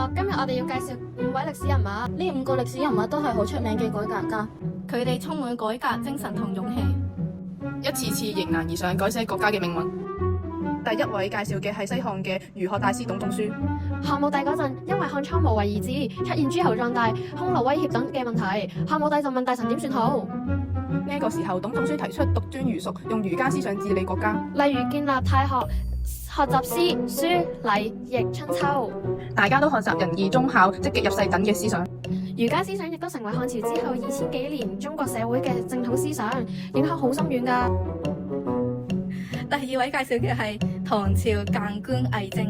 學，今日我哋要介紹5位歷史人物。呢5個歷史人物都係好出名嘅改革家，佢哋充滿改革精神同勇氣，一次次迎難而上，改寫國家嘅命運。第一位介紹嘅係西漢嘅儒學大師董仲舒。漢武帝嗰陣，因為漢蒼無為而治，出現諸侯壯大、匈奴威脅等嘅問題，漢武帝就問大臣點算好。呢個時候，董仲舒提出獨尊儒術，用儒家思想治理國家，例如建立太學，學習詩、書、禮、易、春秋，大家都學習仁義忠孝、積極入世等嘅思想。儒家思想亦都成為漢朝之後2000幾年中國社會嘅正統思想，影響好深遠㗎。第二位介紹嘅係唐朝諫官魏徵，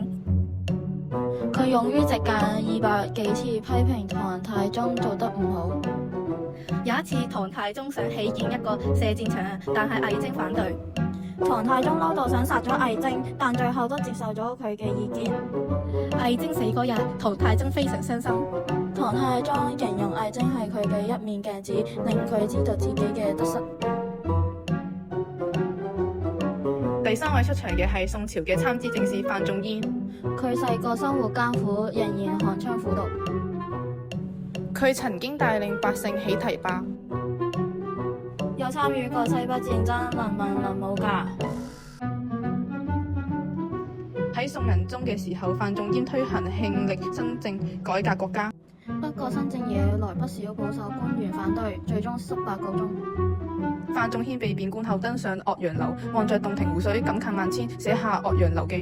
佢勇於直諫200幾次，批評唐太宗做得唔好。有一次，唐太宗想起建一個射箭場，但係魏徵反對。唐太宗嬲到想殺咗魏徵，但最後都接受咗佢嘅意見。魏徵死嗰日，唐太宗非常傷心。唐太宗形容魏徵係佢嘅一面鏡子，令佢知道自己嘅得失。第三位出場嘅係宋朝嘅參知政事范仲淹。佢細個生活艱苦，仍然寒窗苦讀。佢曾經帶領百姓起堤壩，有參與過西北戰爭，能文能武㗎。喺宋仁宗嘅時候，范仲淹推行慶曆新政，改革國家。不過新政惹來不少保守官員反對，最終失敗告終。范仲淹被貶官後登上岳陽樓，望着洞庭湖水，感慨萬千，寫下《岳陽樓記》。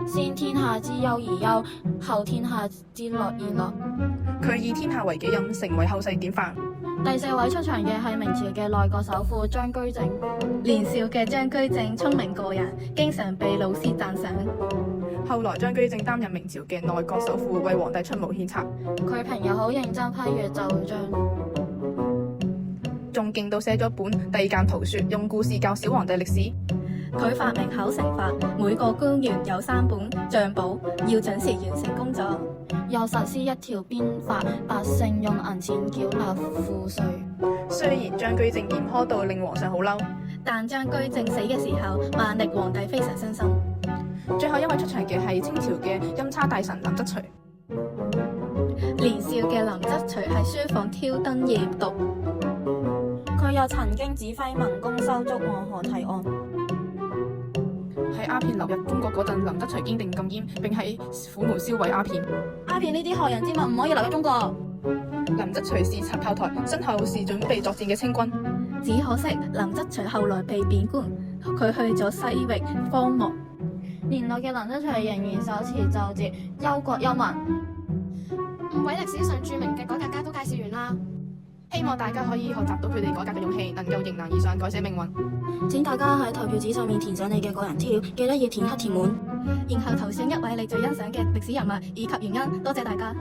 先天下之憂而憂，後天下之樂而樂。佢以天下為己任，成為後世典範。第4位出場嘅係明朝嘅內閣首輔張居正。年少嘅張居正聰明過人，經常被老師讚賞。後來張居正擔任明朝嘅內閣首輔，為皇帝出謀獻策。佢平日好認真批閱奏章，仲勁到寫咗本《帝鑑圖說》，用故事教小皇帝歷史。佢發明考成法，每個官員有3本帳簿，要準時完成工作。又實施一條鞭法，百姓用銀錢繳納賦稅。雖然張居正嚴苛到令皇上好嬲，但張居正死嘅時候，萬曆皇帝非常傷心。最後一位出場嘅係清朝嘅欽差大臣林則徐。年少嘅林則徐喺書房挑燈夜讀，佢又曾經指揮民工修築黃河堤岸。喺鴉片流入中國嗰陣，林則徐堅定禁煙，並喺虎門銷毀鴉片。鴉片呢啲害人之物唔可以留喺中國。林則徐是插炮台，身後是準備作戰嘅清軍。只可惜林則徐後來被貶官，佢去咗西域荒漠。年老嘅林則徐仍然手持奏摺，憂國憂民。 5位歷史上著名嘅改革家都介紹完啦，希望大家可以學習到佢哋改革嘅勇氣，能夠迎難而上，改寫命運。請大家喺投票紙上面填上你嘅個人資料，記得要填黑填滿，然後投選1位你最欣賞嘅歷史人物以及原因。多謝大家。